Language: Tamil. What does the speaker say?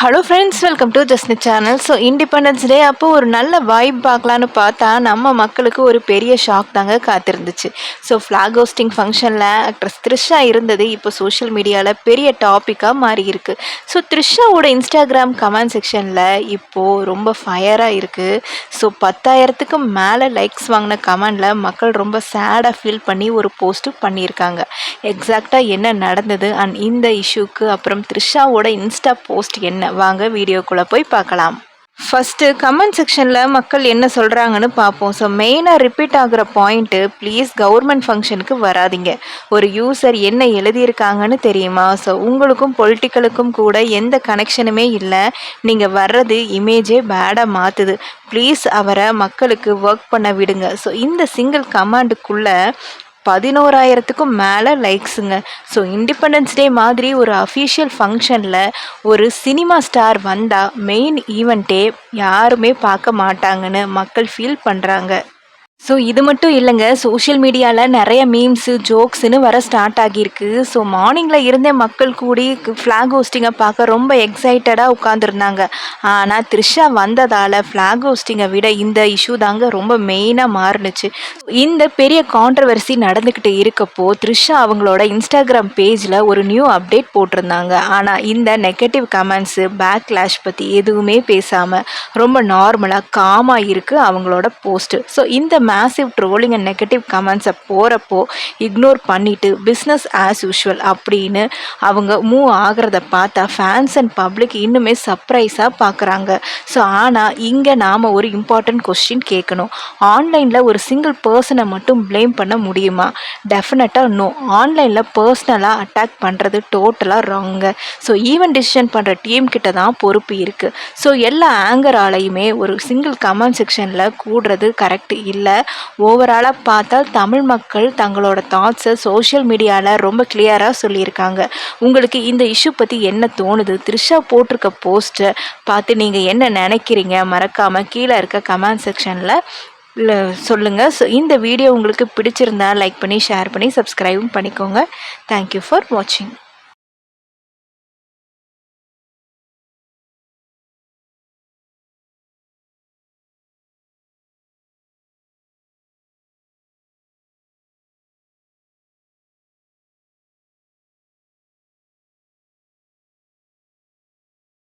Hello friends, welcome to Jasni channel. So independence day அப்போ ஒரு நல்ல வைப் பார்க்கலான்னு பார்த்தா நம்ம மக்களுக்கு ஒரு பெரிய ஷாக் தாங்க காத்திருந்துச்சு. ஸோ ஃப்ளாக் ஹோஸ்டிங் ஃபங்க்ஷனில் ஆக்ட்ரஸ் த்ரிஷா இருந்தது இப்போ சோஷியல் மீடியாவில் பெரிய டாப்பிக்காக மாறி இருக்கு. ஸோ த்ரிஷாவோட இன்ஸ்டாகிராம் கமெண்ட் செக்ஷனில் இப்போது ரொம்ப ஃபயராக இருக்குது. ஸோ 10,000க்கு மேலே லைக்ஸ் வாங்கின கமெண்டில் மக்கள் ரொம்ப சேடாக ஃபீல் பண்ணி ஒரு போஸ்ட்டு பண்ணியிருக்காங்க. எக்ஸாக்டாக என்ன நடந்தது அண்ட் இந்த இஷ்யூக்கு அப்புறம் த்ரிஷாவோட இன்ஸ்டா போஸ்ட் என்ன, வாங்க வீடியோக்குள்ளே போய் பார்க்கலாம். ஃபஸ்ட்டு கமெண்ட் செக்ஷனில் மக்கள் என்ன சொல்கிறாங்கன்னு பார்ப்போம். ஸோ மெயினாக ரிப்பீட் ஆகிற பாயிண்ட்டு, ப்ளீஸ் கவர்மெண்ட் ஃபங்க்ஷனுக்கு வராதிங்க. ஒரு யூசர் என்ன எழுதியிருக்காங்கன்னு தெரியுமா? ஸோ உங்களுக்கும் பொலிட்டிக்கலுக்கும் கூட எந்த கனெக்ஷனுமே இல்லை. நீங்கள் வர்றது இமேஜே பேடாக மாற்றுது. ப்ளீஸ் அவரை மக்களுக்கு ஒர்க் பண்ண விடுங்க. ஸோ இந்த சிங்கிள் கமாண்டுக்குள்ளே 11,000க்கும் மேலே லைக்ஸுங்க. ஸோ இண்டிபெண்டன்ஸ் டே மாதிரி ஒரு அஃபிஷியல் ஃபங்க்ஷனில் ஒரு சினிமா ஸ்டார் வந்தால் மெயின் ஈவெண்ட்டே யாருமே பார்க்க மாட்டாங்கன்னு மக்கள் ஃபீல் பண்ணுறாங்க. ஸோ இது மட்டும் இல்லைங்க, சோஷியல் மீடியாவில் நிறைய மீம்ஸு ஜோக்ஸுன்னு வர ஸ்டார்ட் ஆகியிருக்கு. ஸோ மார்னிங்கில் இருந்தே மக்கள் கூடி ஃப்ளாக் ஹோஸ்டிங்கை பார்க்க ரொம்ப எக்ஸைட்டடாக உட்காந்துருந்தாங்க. ஆனால் த்ரிஷா வந்ததால் ஃப்ளாக் ஹோஸ்டிங்கை விட இந்த இஷ்யூ தாங்க ரொம்ப மெயினாக மாறுனுச்சு. இந்த பெரிய கான்ட்ரவர்சி நடந்துக்கிட்டு இருக்கப்போ த்ரிஷா அவங்களோட இன்ஸ்டாகிராம் பேஜில் ஒரு நியூ அப்டேட் போட்டிருந்தாங்க. ஆனால் இந்த நெகட்டிவ் கமெண்ட்ஸு பேக்லாஷ் பற்றி எதுவுமே பேசாமல் ரொம்ப நார்மலாக காமாக இருக்குது அவங்களோட போஸ்ட்டு. ஸோ இந்த மேசிவ் ட்ரோலிங் அண்ட் நெகட்டிவ் கமெண்ட்ஸை போகிறப்போ இக்னோர் பண்ணிவிட்டு பிஸ்னஸ் ஆஸ் யூஷுவல் அப்படின்னு அவங்க மூவ் ஆகிறத பார்த்தா ஃபேன்ஸ் அண்ட் பப்ளிக் இன்னுமே சர்ப்ரைஸாக பார்க்குறாங்க. ஸோ ஆனால் இங்கே நாம் ஒரு இம்பார்ட்டண்ட் கொஸ்டின் கேட்கணும். ஆன்லைனில் ஒரு சிங்கிள் பர்சனை மட்டும் ப்ளேம் பண்ண முடியுமா? டெஃபினட்டாக நோ. ஆன்லைனில் பர்சனலாக அட்டாக் பண்ணுறது டோட்டலாக ராங்க. ஸோ ஈவன் டிசிஷன் பண்ணுற டீம் கிட்ட தான் பொறுப்பு இருக்குது. ஸோ எல்லா ஆங்கராலையுமே ஒரு சிங்கிள் கமெண்ட் செக்ஷனில் கூடுறது கரெக்ட் இல்லை. ஓவராலாக பார்த்தா தமிழ் மக்கள் தங்களோட தாட்ஸை சோஷியல் மீடியாவில் ரொம்ப கிளியராக சொல்லியிருக்காங்க. உங்களுக்கு இந்த இஷ்யூ பற்றி என்ன தோணுது? த்ரிஷா போட்டிருக்க போஸ்ட்டை பார்த்து நீங்கள் என்ன நினைக்கிறீங்க? மறக்காமல் கீழே இருக்க கமெண்ட் செக்ஷனில் சொல்லுங்கள். ஸோ இந்த வீடியோ உங்களுக்கு பிடிச்சிருந்தா லைக் பண்ணி ஷேர் பண்ணி சப்ஸ்கிரைபும் பண்ணிக்கோங்க. தேங்க்யூ ஃபார் வாட்சிங்.